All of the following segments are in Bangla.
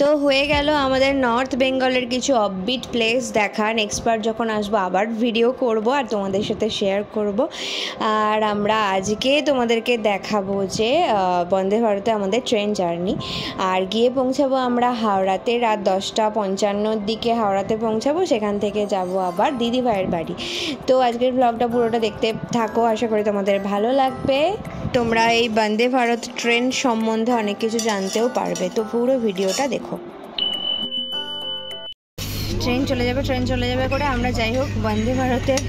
তো হয়ে গেল আমাদের নর্থ বেঙ্গলের কিছু অফবিট প্লেস দেখা। নেক্সট বার যখন আসবো আবার ভিডিও করব আর তোমাদের সাথে শেয়ার করব। আর আমরা আজকে তোমাদেরকে দেখাবো যে বন্দে ভারতে আমাদের ট্রেন জার্নি। আর গিয়ে পৌঁছাবো আমরা হাওড়াতে রাত 10:55 দিকে হাওড়াতে পৌঁছাবো। সেখান থেকে যাব আবার দিদিভাইয়ের বাড়ি। তো আজকের ব্লগটা পুরোটা দেখতে থাকো, আশা করি তোমাদের ভালো লাগবে। তোমরা এই বন্দে ভারত ট্রেন সম্বন্ধে অনেক কিছু জানতেও পারবে। তো পুরো ভিডিওটা দেখো। ট্রেন চলে যাবে করে আমরা যাই হোক বন্দে ভারতের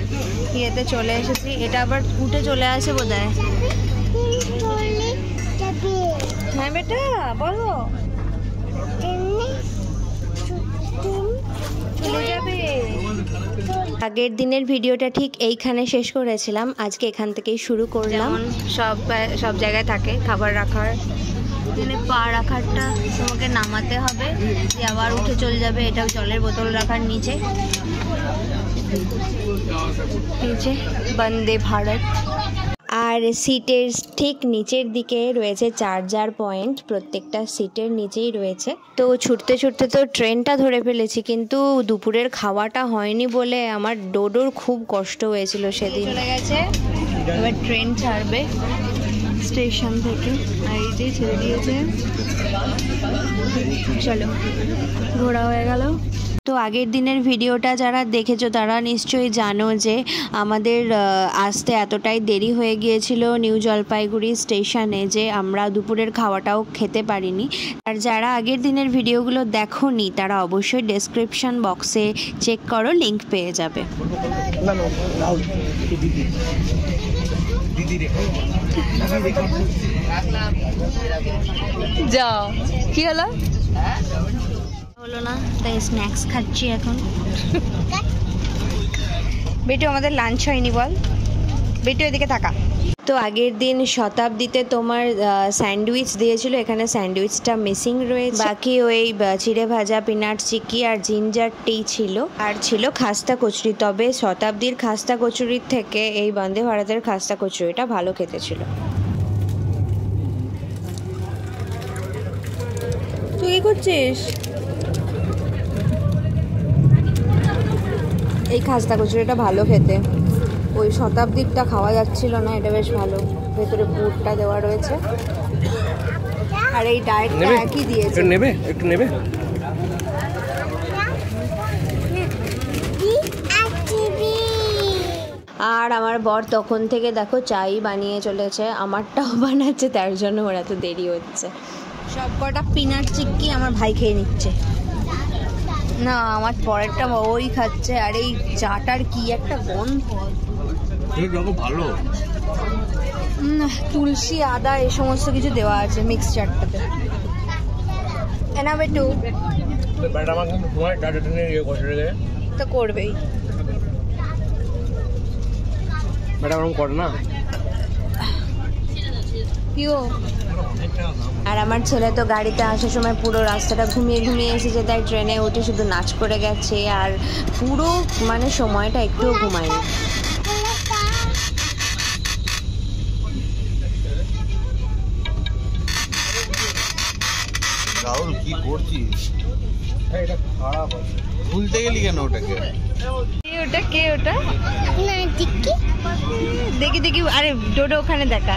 ইয়েতে চলে এসেছি। এটা আবার উঠে চলে আসে বোধহয়। হ্যাঁ বেটা বলো, চলে যাবে। আগের দিনের ভিডিওটা ঠিক এইখানে শেষ করেছিলাম, আজকে এখান থেকেই শুরু করলাম। সব জায়গায় থাকে খাবার রাখার, এখানে পা রাখারটা তোমাকে নামাতে হবে, আবার উঠে চলে যাবে। এটাও জলের বোতল রাখার নিচে বন্দে ভারত। আর সিটের ঠিক নিচের দিকে রয়েছে চার্জার পয়েন্ট, প্রত্যেকটা সিটের নিচেই রয়েছে। তো ছুটতে তো ট্রেনটা ধরে ফেলেছি, কিন্তু দুপুরের খাওয়াটা হয়নি বলে আমার ডোডোর খুব কষ্ট হয়েছিল সেদিন। চলে গেছে, এবার ট্রেন ছাড়বে স্টেশন থেকে। আর এই যে ছেড়ে দিয়েছে, চলো ঘোরা হয়ে গেল। তো আগের দিনের ভিডিওটা যারা দেখেছো তারা নিশ্চয়ই জানো যে আমাদের আসতে এতটাই দেরি হয়ে গিয়েছিল নিউ জলপাইগুড়ি স্টেশনে যে আমরা দুপুরের খাওয়াটাও খেতে পারিনি। আর যারা আগের দিনের ভিডিওগুলো দেখোনি তারা অবশ্যই ডেসক্রিপশন বক্সে চেক করো, লিংক পেয়ে যাবে। যাও, কি হলো না, তাই স্ন্যাক্স খাচ্ছি এখন। বেটু আমাদের লাঞ্চ হয়নি, বল বেটু এদিকে থাকা। তো আগের দিন শতাব্দীতে তোমার স্যান্ডউইচ দিয়েছিল, এখানে স্যান্ডউইচটা মিসিং রয়েছে। বাকি ওই চিড়ে ভাজা, পিনাট চিকি আর জিঞ্জার টি ছিল, আর ছিল খাস্তা কচুরি। তবে শতাব্দীর খাস্তা কচুরির থেকে এই বন্দে ভারতের খাস্তা কচুরিটা ভালো খেতে ছিল। তুই কি করছিস? এই খাস্তা কচুরিটা ভালো খেতে, ওই শতাব্দীরটা খাওয়া যাচ্ছিল না, এটা বেশ ভালো। ভেতরে বুটটা দেওয়া রয়েছে আর এই ডায়েটটা একই দিয়েছে। একটু নেবে। আর আমার বর তখন থেকে দেখো চাই বানিয়ে চলেছে, আমারটাও বানাচ্ছে, তার জন্য ওর এত দেরি হচ্ছে। সব কটা পিনাট চিক্কি আমার ভাই খেয়ে নিচ্ছে, না আমার পরেরটা ওই খাচ্ছে। আর এই চাটার কি একটা গন্ধ, ভালো তুলসী আদা এই সমস্ত কিছু দেওয়া আছে মিক্সচারটাতে। এনা বেটু তো করবেই, করে না। আর আমার ছেলে তো গাড়িতে আসার সময় পুরো রাস্তাটা ঘুমিয়ে এসেছে, তাই ট্রেনে উঠে শুধু নাচ করে গেছে আর পুরো মানে সময়টা একটুও ঘুমায়নি। রাহুল কি করছিস? এটা খারাপ আছে, ভুলতে গেলি কেন ওটাকে? ওটা দেখি আরে ডোডো ওখানে দেখা।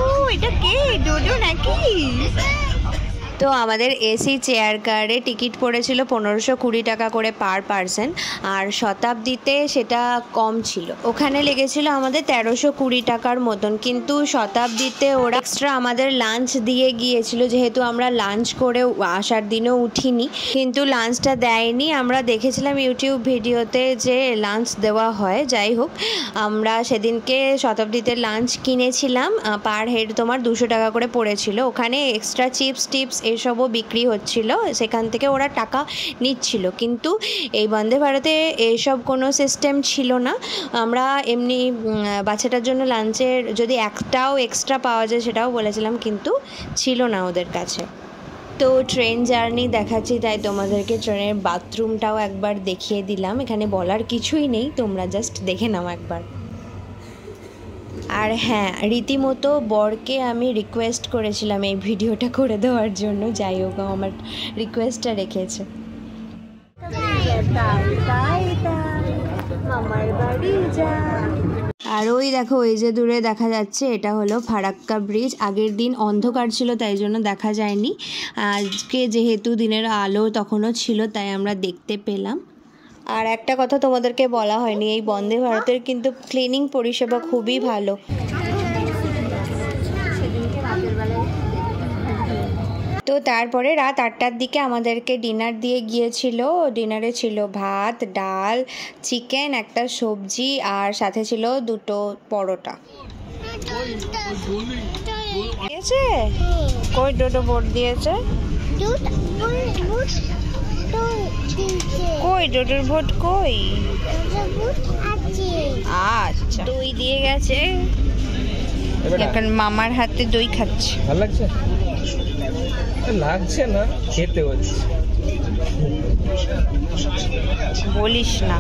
ও এটা কে, ডোডো নাকি? তো আমাদের এসি চেয়ার কারে টিকিট পড়েছিল 1520 টাকা করে পার পারসন, আর শতাব্দীতে সেটা কম ছিল, ওখানে লেগেছিল আমাদের 1320 টাকার মতন। কিন্তু শতাব্দীতে ওরা এক্সট্রা আমাদের লাঞ্চ দিয়ে গিয়েছিল, যেহেতু আমরা লাঞ্চ করে আসার দিনও উঠিনি, কিন্তু লাঞ্চটা দেয়নি। আমরা দেখেছিলাম ইউটিউব ভিডিওতে যে লাঞ্চ দেওয়া হয়। যাই হোক, আমরা সেদিনকে শতাব্দীতে লাঞ্চ কিনেছিলাম, পার হেড তোমার 200 টাকা করে পড়েছিল। ওখানে এক্সট্রা চিপস টিপস এসবও বিক্রি হচ্ছিল, সেখান থেকে ওরা টাকা নিচ্ছিল। কিন্তু এই বন্দে ভারতে এসব কোনো সিস্টেম ছিল না। আমরা এমনি বাচ্চাটার জন্য লাঞ্চের যদি একটাও এক্সট্রা পাওয়া যায় সেটাও বলেছিলাম, কিন্তু ছিল না ওদের কাছে। তো ট্রেন জার্নি দেখাচ্ছি, তাই তোমাদেরকে ট্রেনের বাথরুমটাও একবার দেখিয়ে দিলাম। এখানে বলার কিছুই নেই, তোমরা জাস্ট দেখে নাও একবার। আর হ্যাঁ, রীতিমতো বরকে আমি রিকোয়েস্ট করেছিলাম এই ভিডিওটা করে দেওয়ার জন্য, যাই হোক আমার রিকোয়েস্টটা রেখেছে। মামার বাড়ি যা। আর ওই দেখো, ওই যে দূরে দেখা যাচ্ছে এটা হলো ফারাক্কা ব্রিজ। আগের দিন অন্ধকার ছিল তাই জন্য দেখা যায়নি, আজকে যেহেতু দিনের আলো তখনও ছিল তাই আমরা দেখতে পেলাম। আর একটা কথা তোমাদেরকে বলা হয়নি, এই বন্দে ভারতের কিন্তু ক্লিনিং পরিষেবা খুবই ভালো। তো তারপরে রাত 8টার দিকে আমাদেরকে ডিনার দিয়ে গিয়েছিল। ডিনারে ছিল ভাত, ডাল, চিকেন, একটা সবজি আর সাথে ছিল 2টো পরোটা। দিয়েছে কই ডোডো ভোট দিয়েছে? কই ডোডোর ভোট কই? আচ্ছা, দই দিয়ে গেছে, এখন মামার হাতে দই খাচ্ছে। ভালো লাগছে? লাগছে না, খেতে হচ্ছে। বলিস না,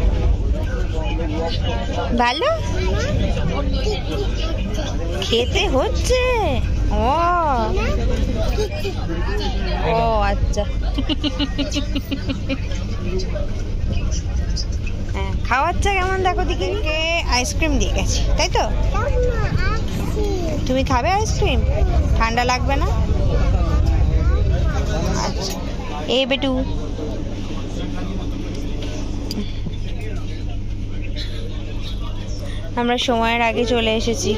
ভালো খেতে হচ্ছে। ও ও আচ্ছা, হ্যাঁ খাওয়াচ্ছে কেমন দেখো দিকে। আইসক্রিম দিয়ে গেছে তাই তো? তুমি খাবে আইসক্রিম? ঠান্ডা লাগবে না? আচ্ছা, এই বেটু আমরা সময়ের আগে চলে এসেছি,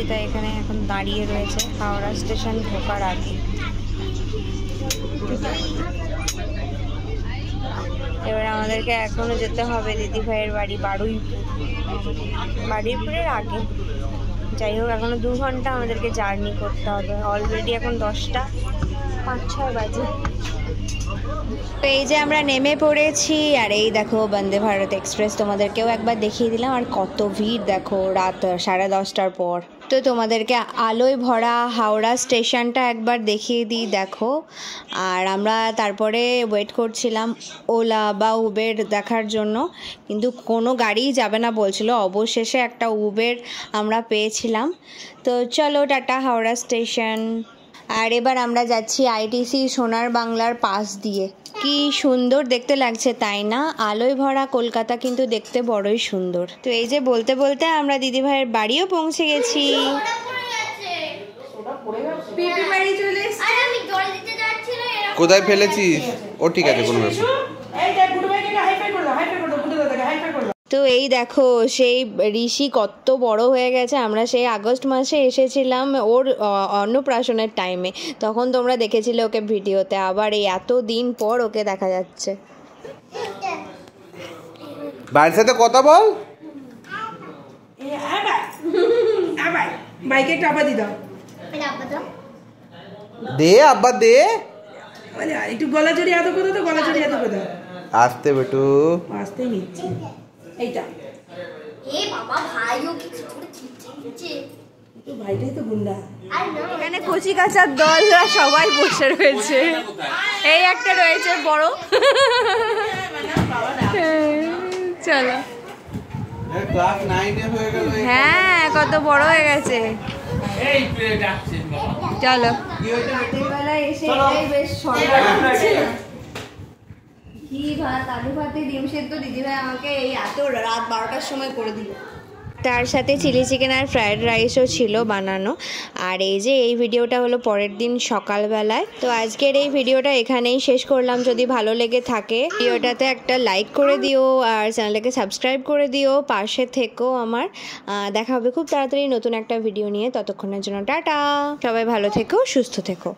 তাই এখানে এখন দাঁড়িয়ে রয়েছে হাওড়া স্টেশন ঢোকার আগে। এবার আমাদেরকে এখনো যেতে হবে দিদিভাইয়ের বাড়ি বারুইপুরের আগে। যাই হোক, এখনো 2 ঘন্টা আমাদেরকে জার্নি করতে হবে। অলরেডি এখন 10টা 5-6 বাজে। তো এই যে আমরা নেমে পড়েছি, আর এই দেখো বন্দে ভারত এক্সপ্রেস তোমাদেরকেও একবার দেখিয়ে দিলাম। আর কত ভিড় দেখো রাত 10:30টার পর। তো তোমাদেরকে আলোয় ভরা হাওড়া স্টেশনটা একবার দেখিয়ে দিই, দেখো। আর আমরা তারপরে ওয়েট করছিলাম ওলা বা উবের দেখার জন্য, কিন্তু কোনো গাড়িই যাবে না বলছিল। অবশেষে একটা উবের আমরা পেয়েছিলাম। তো চলো টাটা হাওড়া স্টেশন। আর এবার আমরা যাচ্ছি আইটিসি সোনার বাংলার পাশ দিয়ে। কি সুন্দর দেখতে লাগছে তাই না? আলোয় ভরা কলকাতা কিন্তু দেখতে বড়ই সুন্দর। তো এই যে বলতে বলতে আমরা দিদিভাইয়ের বাড়িও পৌঁছে গেছি। কোথায় ফেলেছিস? ও ঠিক আছে, কোনো ব্যাপার। তো এই দেখো সেই ঋষি কত বড় হয়ে গেছে। আমরা সেই আগস্ট মাসে এসেছিলাম ওর অন্নপ্রাশনের টাইমে, তখন তোমরা দেখেছিলে ওকে ভিডিওতে। আবার এই এত দিন পর ওকে দেখা যাচ্ছে। ভাইয়ের সাথে কথা বল। বাইকে একটা আব্বা দিদাও, দে আব্বা দে। একটু গলা জড়িয়ে এত কথা, তো গলা জড়িয়ে এত কথা। আসতে বেটু, আসতে নিচ্ছি এইটা। এ বাবা ভাইও কিছু করে চিনছে, তো ভাইটাই তো গুন্ডা। এখানে কচি কাচার দলরা সবাই বসে রয়েছে। এই একটা রয়েছে বড়, চলো। ক্লাস 9 এ হয়ে গেল। হ্যাঁ কত বড় হয়ে গেছে। চলো, এসে এটাই বেশ ঘি ভাত, আলু ভাতে, ডিম সেদ্ধ দিদিভাই আমাকে এই এত রাত 12টার সময় করে দিল। তার সাথে চিলি চিকেন আর ফ্রায়েড রাইসও ছিল বানানো। আর এই যে এই ভিডিওটা হলো পরের দিন সকালবেলায়। তো আজকের এই ভিডিওটা এখানেই শেষ করলাম। যদি ভালো লেগে থাকে ভিডিওটাতে একটা লাইক করে দিও, আর চ্যানেলটাকে সাবস্ক্রাইব করে দিও, পাশে থেকো আমার। দেখা হবে খুব তাড়াতাড়ি নতুন একটা ভিডিও নিয়ে। ততক্ষণের জন্য টাটা, সবাই ভালো থেকো, সুস্থ থেকো।